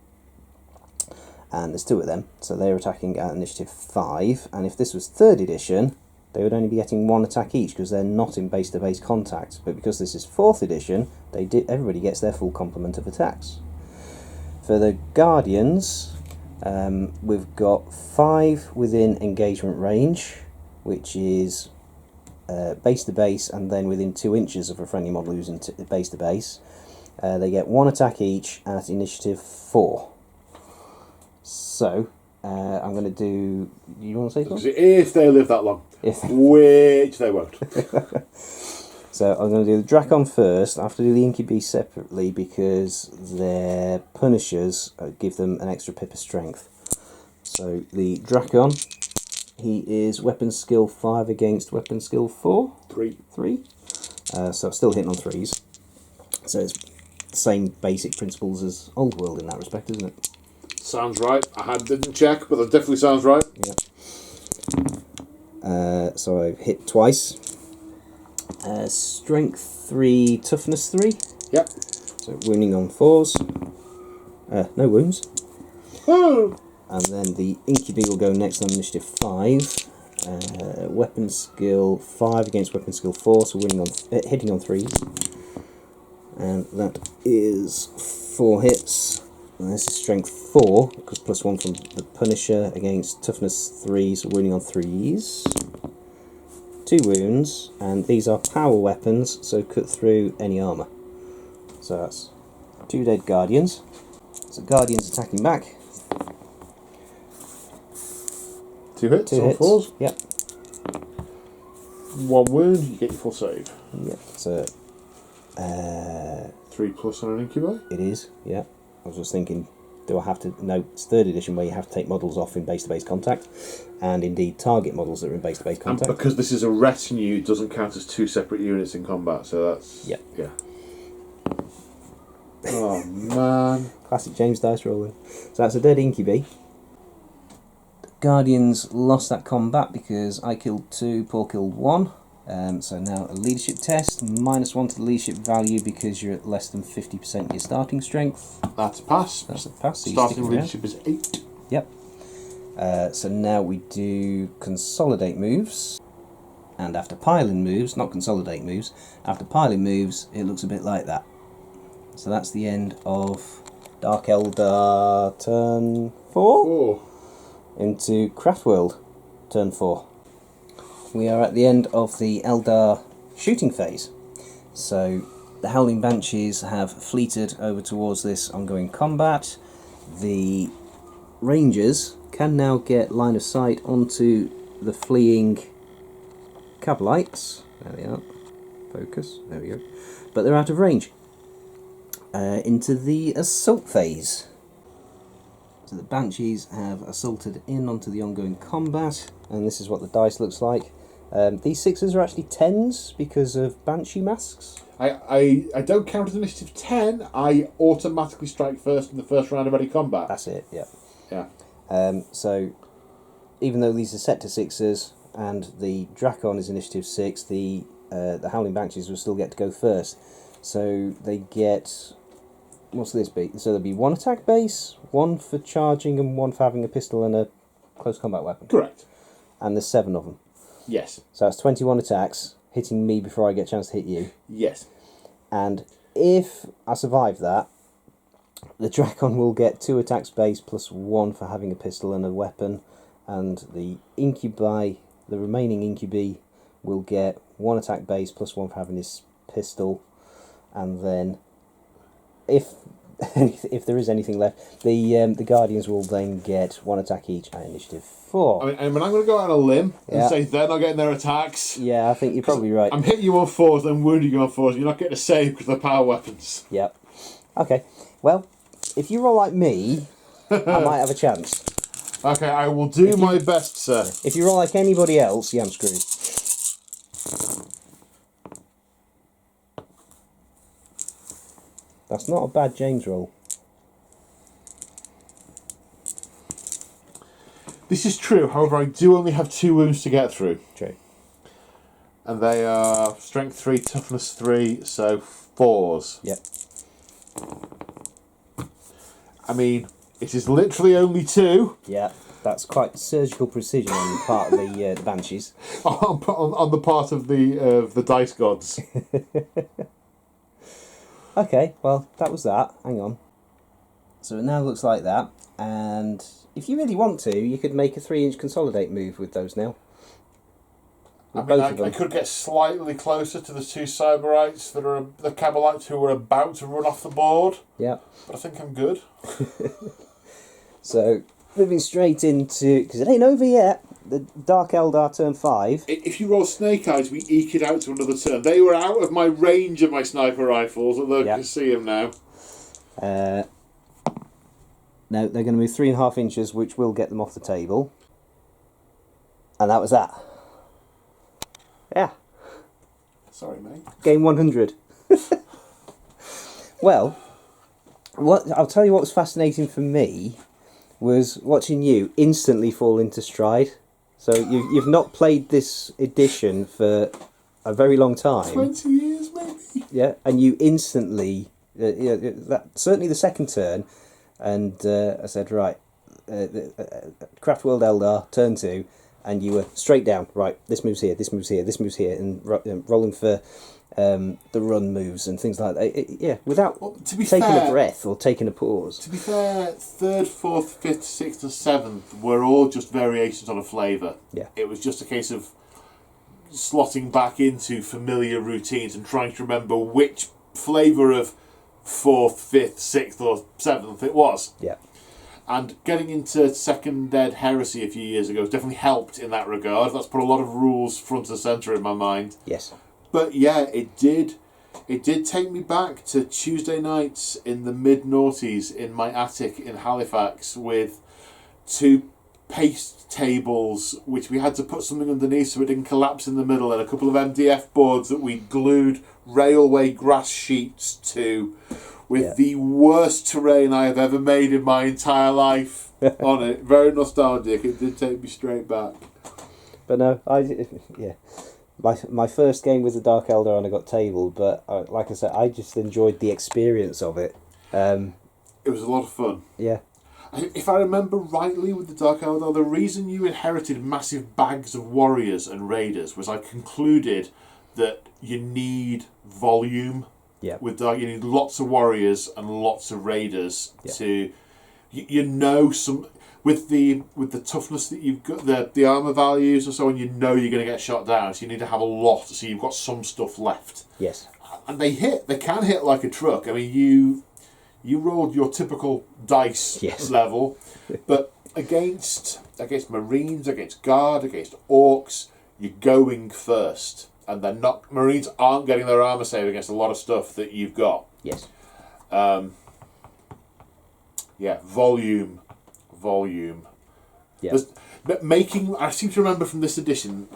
And there's 2 of them, so they're attacking at initiative 5, and if this was 3rd edition, they would only be getting 1 attack each because they're not in base-to-base contact. But because this is 4th edition, everybody gets their full complement of attacks. For the Guardians, we've got 5 within engagement range, which is base-to-base and then within 2 inches of a friendly model who's in base-to-base. They get 1 attack each at initiative 4. So, I'm going to do... You want to say something? If they live that long. Which they won't. So I'm going to do the Drakon first. I have to do the Incubi separately because their punishers give them an extra pip of strength. So the Drakon, he is weapon skill 5 against weapon skill 4? 3. So still hitting on 3s. So it's the same basic principles as Old World in that respect, isn't it? Sounds right. I didn't check, but that definitely sounds right. Yeah. So I hit twice. Strength 3, toughness 3. Yep. So wounding on 4s. No wounds. Oh. And then the Incubi will go next on initiative 5. Weapon skill 5 against weapon skill 4, so hitting on 3s. And that is 4 hits. And this is strength 4, because +1 from the Punisher against toughness 3, so wounding on 3s. 2 wounds, and these are power weapons, so cut through any armour. So that's 2 dead Guardians. So Guardians attacking back. 2 hits, 2 hits. 4s. Yep. 1 wound, you get your full save. Yep. So 3+ on an Incubi? it is, yeah. I was just thinking, do I have to... No, it's 3rd edition where you have to take models off in base-to-base contact, and indeed target models that are in base-to-base contact. And because this is a retinue, it doesn't count as 2 separate units in combat, so that's... Yep. Yeah. Oh, man. Classic James dice rolling. So that's a dead Incubi. The Guardians lost that combat because I killed 2, Paul killed 1. So now a leadership test, -1 to the leadership value because you're at less than 50% your starting strength. That's a pass. That's a pass. So Starting leadership is 8. Yep. So now we do consolidate moves. And after piling moves, not consolidate moves, after piling moves, it looks a bit like that. So that's the end of Dark Eldar turn 4 into Craftworld turn 4. We are at the end of the Eldar shooting phase. So the Howling Banshees have fleeted over towards this ongoing combat. The Rangers can now get line of sight onto the fleeing Cabalites. There they are. Focus. There we go. But they're out of range. Into the assault phase. So the Banshees have assaulted in onto the ongoing combat, and this is what the dice looks like. These 6s are actually 10s because of Banshee masks. I don't count as initiative 10. I automatically strike first in the first round of any combat. That's it, yeah. Yeah. So even though these are set to 6s and the Drakon is initiative 6, the Howling Banshees will still get to go first. So they get... What's this be? So there'll be 1 attack base, 1 for charging, and 1 for having a pistol and a close combat weapon. Correct. And there's 7 of them. Yes. So that's 21 attacks, hitting me before I get a chance to hit you. Yes. And if I survive that, the Drakon will get 2 attacks base plus 1 for having a pistol and a weapon, and the Incubi, the remaining Incubi, will get 1 attack base plus 1 for having his pistol, and then if there is anything left, the Guardians will then get 1 attack each at initiative 4. I mean, and I'm going to go out on a limb and Yeah. say they're not getting their attacks. Yeah, I think you're probably right. I'm hitting you on 4s, then wounding you on 4s. You're not getting a save because they're power weapons. Yep. Okay. Well, if you roll like me, I might have a chance. Okay, I will do my best, sir. If you roll like anybody else, yeah, I'm screwed. That's not a bad James roll. This is true, however, I do only have 2 wounds to get through. True. And they are strength 3, toughness 3, so 4s. Yep. I mean, it is literally only 2 Yeah, that's quite surgical precision on the part of the Banshees. on the part of the dice gods. Okay, well, that was that. Hang on. So it now looks like that, and if you really want to, you could make a 3-inch consolidate move with those now. With both of them. I could get slightly closer to the 2 Cyberites that are the Cabalites who are about to run off the board. Yeah. But I think I'm good. So, moving straight into... because it ain't over yet. The Dark Eldar turn 5. If you roll Snake Eyes, we eke it out to another turn. They were out of my range of my sniper rifles, although you can see them now. No, they're going to move 3.5 inches, which will get them off the table. And that was that. Yeah. Sorry, mate. Game 100. Well, I'll tell you what was fascinating for me was watching you instantly fall into stride. So you've not played this edition for a very long time. 20 years, maybe? Yeah, and you instantly, certainly the second turn, and I said, right, Craftworld Eldar, turn 2, and you were straight down, right, this moves here, this moves here, this moves here, and rolling for the run moves and things like that. Without taking a breath or taking a pause. To be fair, 3rd, 4th, 5th, 6th and 7th were all just variations on a flavour. Yeah. It was just a case of slotting back into familiar routines and trying to remember which flavour of 4th, 5th, 6th or 7th it was. Yeah. And getting into Second Ed Heresy a few years ago has definitely helped in that regard. That's put a lot of rules front and centre in my mind. Yes. But yeah, it did take me back to Tuesday nights in the mid-noughties in my attic in Halifax with 2 paste tables which we had to put something underneath so it didn't collapse in the middle, and a couple of MDF boards that we glued railway grass sheets to, with the worst terrain I have ever made in my entire life. on it. Very nostalgic. It did take me straight back. But no, my first game was the Dark Eldar and I got tabled, but like I said, I just enjoyed the experience of it. It was a lot of fun. Yeah. If I remember rightly with the Dark Eldar, the reason you inherited massive bags of warriors and raiders was I concluded that you need volume. Yeah. With Dark, you need lots of warriors and lots of raiders to, some with the toughness that you've got, the armor values and so on. You're going to get shot down, so you need to have a lot, so you've got some stuff left. Yes. And they can hit like a truck. I mean, you rolled your typical dice level, but against Marines, against Guard, against Orcs, you're going first. And they're not. Marines aren't getting their armor save against a lot of stuff that you've got. Yes. Volume. Yeah. I seem to remember from this edition,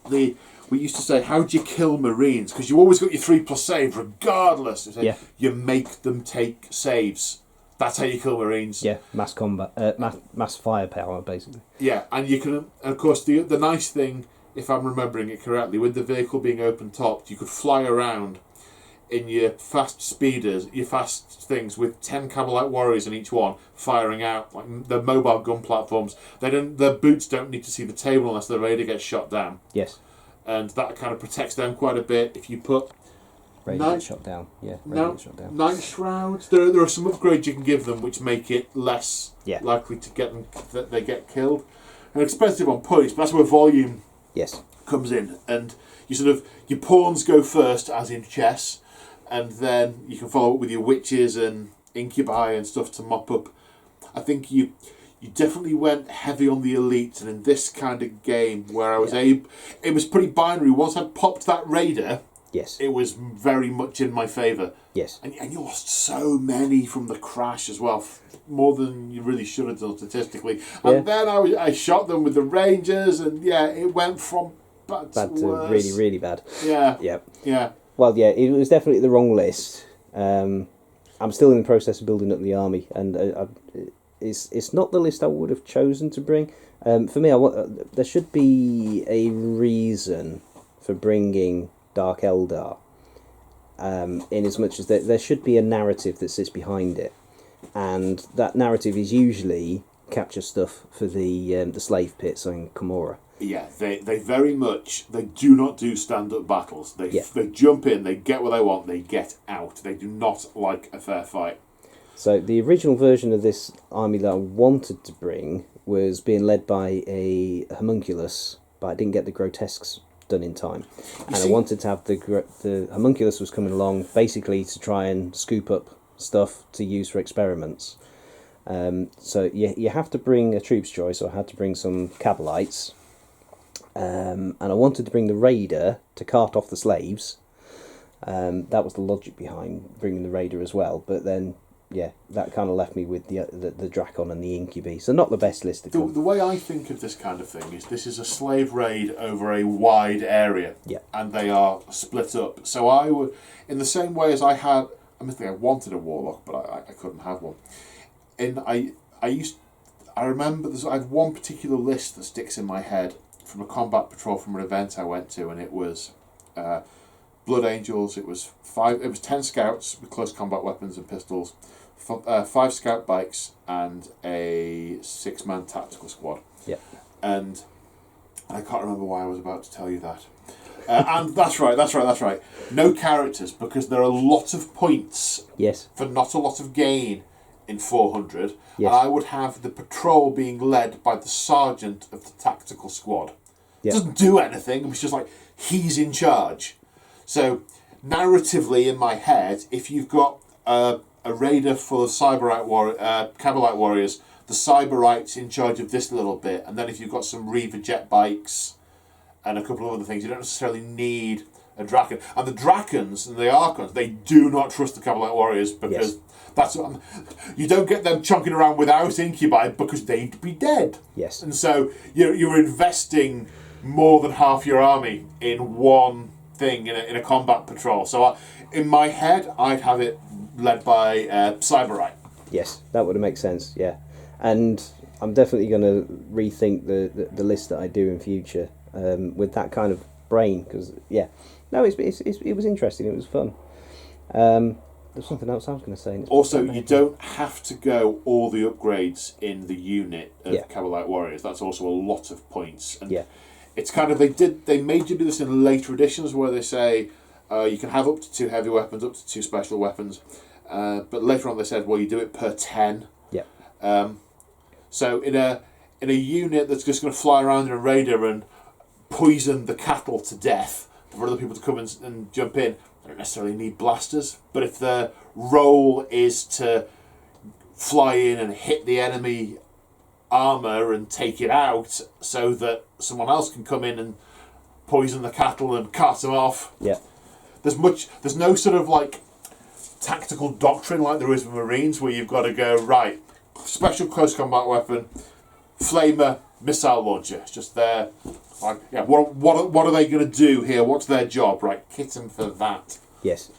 we used to say, how do you kill Marines? Because you always got your 3+ save, regardless. You make them take saves. That's how you kill Marines. Yeah, mass combat, mass firepower, basically. Yeah, and you can, and of course, the nice thing, if I'm remembering it correctly, with the vehicle being open-topped, you could fly around in your fast speeders, your fast things, with 10 Cabalite warriors in each one, firing out like the mobile gun platforms. Their boots don't need to see the table unless the raider gets shot down. Yes. And that kind of protects them quite a bit. If you put Raider gets shot down. Yeah, Raider gets shot down. Night shrouds. There are some upgrades you can give them which make it less likely to get them that they get killed. And expensive on points, but that's where volume comes in. And your pawns go first, as in chess, and then you can follow up with your witches and incubi and stuff to mop up. I think you definitely went heavy on the elites, and in this kind of game where I was it was pretty binary. Once I popped that raider, it was very much in my favour. Yes. And you lost so many from the crash as well, more than you really should have done statistically. And then I shot them with the Rangers, and it went from bad to worse. Really, really bad. Yeah. Yep. Yeah. Well, it was definitely the wrong list. I'm still in the process of building up the army, and it's not the list I would have chosen to bring. For me, there should be a reason for bringing Dark Eldar, in as much as there should be a narrative that sits behind it, and that narrative is usually capture stuff for the slave pits in Camorra. Yeah, they very much, they do not do stand-up battles. They jump in, they get what they want, they get out. They do not like a fair fight. So the original version of this army that I wanted to bring was being led by a homunculus, but I didn't get the grotesques done in time. I wanted to have the homunculus was coming along basically to try and scoop up stuff to use for experiments. So you have to bring a troops choice, so I had to bring some Cabalites. And I wanted to bring the raider to cart off the slaves. That was the logic behind bringing the raider as well. But then, that kind of left me with the Drakon and the Incubi. So not the best list. The way I think of this kind of thing is this is a slave raid over a wide area. Yeah. And they are split up. So I would, in the same way as I wanted a warlock, but I couldn't have one. I remember I had one particular list that sticks in my head from a combat patrol from an event I went to, and it was Blood Angels. It was 10 scouts with close combat weapons and pistols, 5 scout bikes, and a 6-man tactical squad. Yeah. And I can't remember why I was about to tell you that. And that's right. No characters, because there are a lot of points. Yes. For not a lot of gain in 400. Yes. And I would have the patrol being led by the sergeant of the tactical squad. Yep. Doesn't do anything. It's just like he's in charge. So narratively in my head, if you've got a raider full of Cabalite warriors, the Cyberite's in charge of this little bit, and then if you've got some Reaver jet bikes and a couple of other things, you don't necessarily need a Drakon. And the Drakons and the Archons, they do not trust the Cabalite warriors because you don't get them chunking around without Incubi because they'd be dead. Yes. And so you're investing more than half your army in one thing in a combat patrol. So in my head, I'd have it led by Cyberite. Yes, that would make sense. Yeah, and I'm definitely going to rethink the list that I do in future with that kind of brain, because it was interesting. It was fun. There's something else I was going to say. Also, you don't have to go all the upgrades in the unit of Cavalite Warriors. That's also a lot of points. And it's kind of they made you do this in later editions where they say you can have up to 2 heavy weapons, up to 2 special weapons, but later on they said, well, you do it per 10. Yeah. So in a unit that's just going to fly around in a raider and poison the cattle to death for other people to come and jump in, they don't necessarily need blasters. But if the role is to fly in and hit the enemy armour and take it out so that someone else can come in and poison the cattle and cart them off, there's no sort of like tactical doctrine like there is with Marines where you've got to go, right, special close combat weapon, flamer, missile launcher. It's just there. Like, what are they going to do here? What's their job? Right, kit them for that. Yes.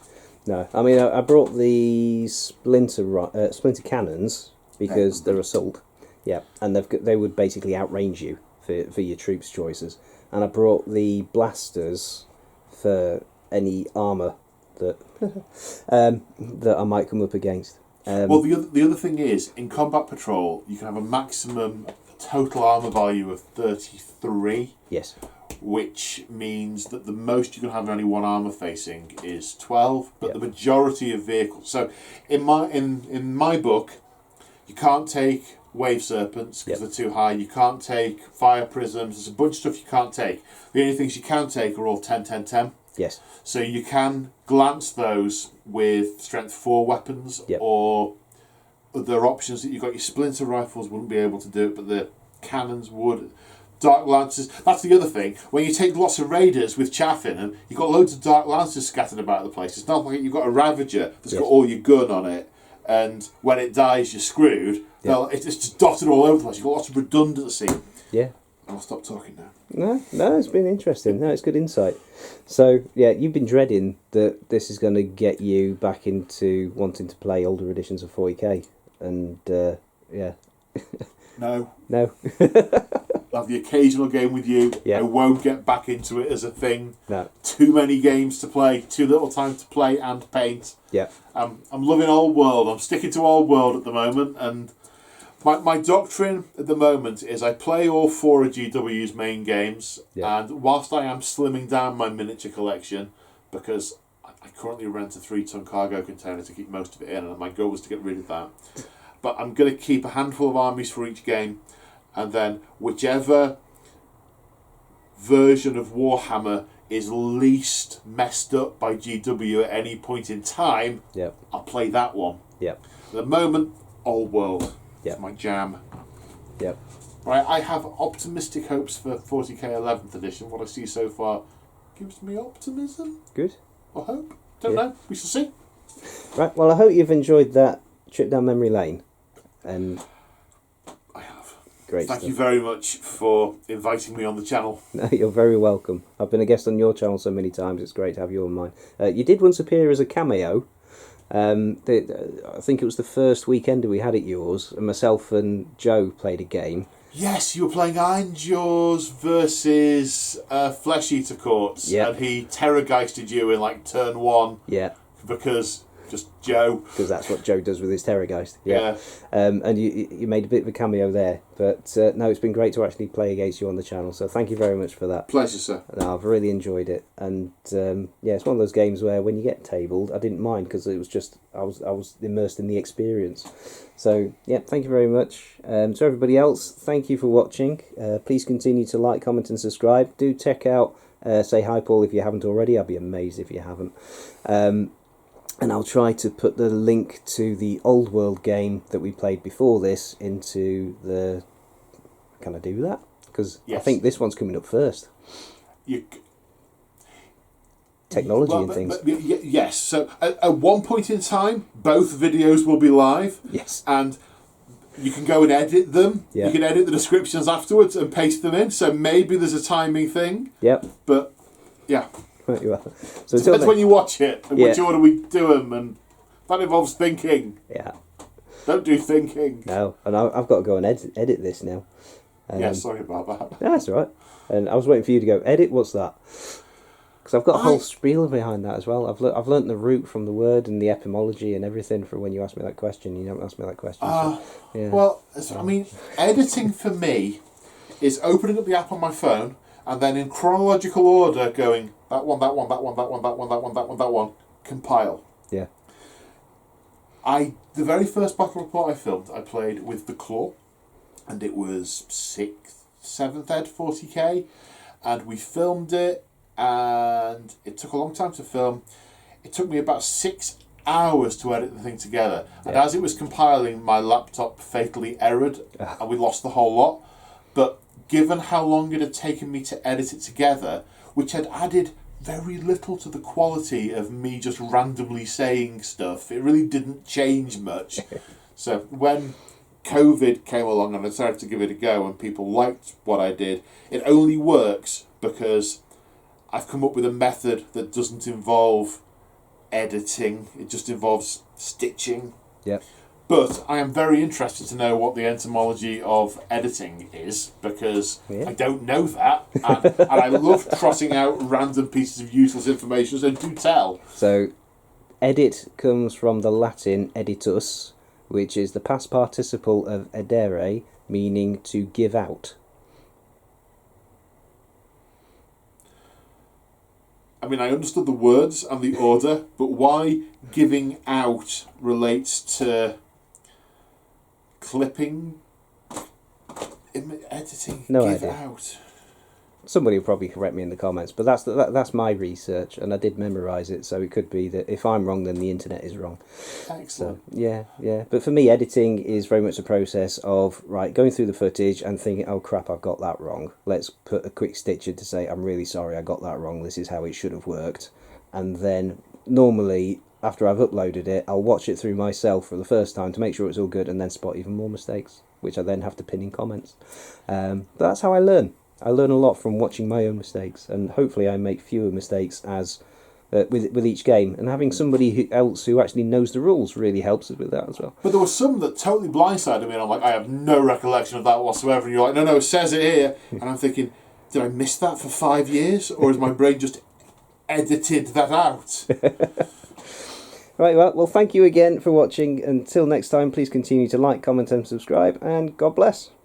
No, I mean, I brought the splinter cannons because they're assault. Yeah, and they would basically outrange you for your troops' choices. And I brought the blasters for any armour that that I might come up against. Well, the other thing is, in combat patrol, you can have a maximum total armour value of 33. Yes. Which means that the most you can have in only one armour facing is 12, but the majority of vehicles. So in my book, you can't take wave serpents because they're too high. You can't take fire prisms. There's a bunch of stuff you can't take. The only things you can take are all 10, 10, 10. Yes. So you can glance those with strength 4 weapons, or there are options that you've got. Your splinter rifles wouldn't be able to do it, but the cannons would. Dark Lancers, that's the other thing. When you take lots of raiders with chaff in them, you've got loads of Dark Lancers scattered about the place. It's not like you've got a Ravager that's got all your gun on it, and when it dies, you're screwed. No, it's just dotted all over the place. You've got lots of redundancy. Yeah. I'll stop talking now. No, it's been interesting. No, it's good insight. So, yeah, you've been dreading that this is going to get you back into wanting to play older editions of 40k, and No. I'll have the occasional game with you. I won't get back into it as a thing. No. Too many games to play, too little time to play and paint. Yeah. I'm loving Old World. I'm sticking to Old World at the moment, and my doctrine at the moment is I play all 4 of GW's main games, and whilst I am slimming down my miniature collection, because I currently rent a 3-ton cargo container to keep most of it in, and my goal was to get rid of that. But I'm going to keep a handful of armies for each game, and then whichever version of Warhammer is least messed up by GW at any point in time, I'll play that one. At the moment, Old World is my jam. Right, I have optimistic hopes for 40k 11th edition. What I see so far gives me optimism. Good. Or hope. Don't know. We shall see. Right, well, I hope you've enjoyed that trip down memory lane. And I have. Great Thank stuff. you very much for inviting me on the channel. No, you're very welcome. I've been a guest on your channel so many times. It's great to have you on mine. You did once appear as a cameo. I think it was the first weekend we had at yours, and myself and Joe played a game. Yes, you were playing Iron Jaws versus Flesh Eater Courts, and he terrorgeisted you in like turn 1. Yeah. Because just Joe. Because that's what Joe does with his Terrorgeist. Yeah. And you made a bit of a cameo there. But no, it's been great to actually play against you on the channel. So thank you very much for that. Pleasure, sir. No, I've really enjoyed it. And it's one of those games where when you get tabled, I didn't mind because it was just I was immersed in the experience. So yeah, thank you very much. To everybody else, thank you for watching. Please continue to like, comment, and subscribe. Do check out Say Hi Paul if you haven't already. I'd be amazed if you haven't. And I'll try to put the link to the Old World game that we played before this into the... Can I do that? Because I think this one's coming up first. Technology and things. Yes, so at one point in time, both videos will be live. Yes. And you can go and edit them. Yeah. You can edit the descriptions afterwards and paste them in. So maybe there's a timing thing. Yep. But, yeah. You are. So it depends when you watch it and which order we do them, and that involves thinking. Yeah. Don't do thinking. No, and I've got to go and edit this now. Yeah, sorry about that. No, that's all right. And I was waiting for you to go, edit, what's that? Because I've got a whole spiel behind that as well. I've learnt the root from the word and the etymology and everything from when you asked me that question. You don't ask me that question. Yeah. Well, I mean, editing for me is opening up the app on my phone and then in chronological order going, that one, that one, that one, that one, that one, that one, that one, that one, compile. Yeah. The very first battle report I filmed, I played with the Claw, and it was 7th ed 40k, and we filmed it, and it took a long time to film. It took me about 6 hours to edit the thing together, and as it was compiling, my laptop fatally errored, and we lost the whole lot. But given how long it had taken me to edit it together, which had added very little to the quality of me just randomly saying stuff, it really didn't change much. So when COVID came along and I decided to give it a go and people liked what I did, it only works because I've come up with a method that doesn't involve editing, it just involves stitching. Yep. But I am very interested to know what the etymology of editing is, because I don't know that, and I love trotting out random pieces of useless information, so do tell. So, edit comes from the Latin editus, which is the past participle of edere, meaning to give out. I mean, I understood the words and the order, but why giving out relates to clipping, editing, no give idea. out. Somebody will probably correct me in the comments, but that's my research, and I did memorise it, so it could be that if I'm wrong, then the internet is wrong. Excellent. So, yeah. But for me, editing is very much a process of, going through the footage and thinking, oh crap, I've got that wrong. Let's put a quick stitch in to say, I'm really sorry, I got that wrong, this is how it should have worked. And then, normally, after I've uploaded it, I'll watch it through myself for the first time to make sure it's all good, and then spot even more mistakes, which I then have to pin in comments. But that's how I learn. I learn a lot from watching my own mistakes, and hopefully I make fewer mistakes as with each game. And having somebody else who actually knows the rules really helps us with that as well. But there were some that totally blindsided me, and I'm like, I have no recollection of that whatsoever. And you're like, no, it says it here. And I'm thinking, did I miss that for 5 years? Or has my brain just edited that out? Right, well, thank you again for watching. Until next time, please continue to like, comment and subscribe, and God bless.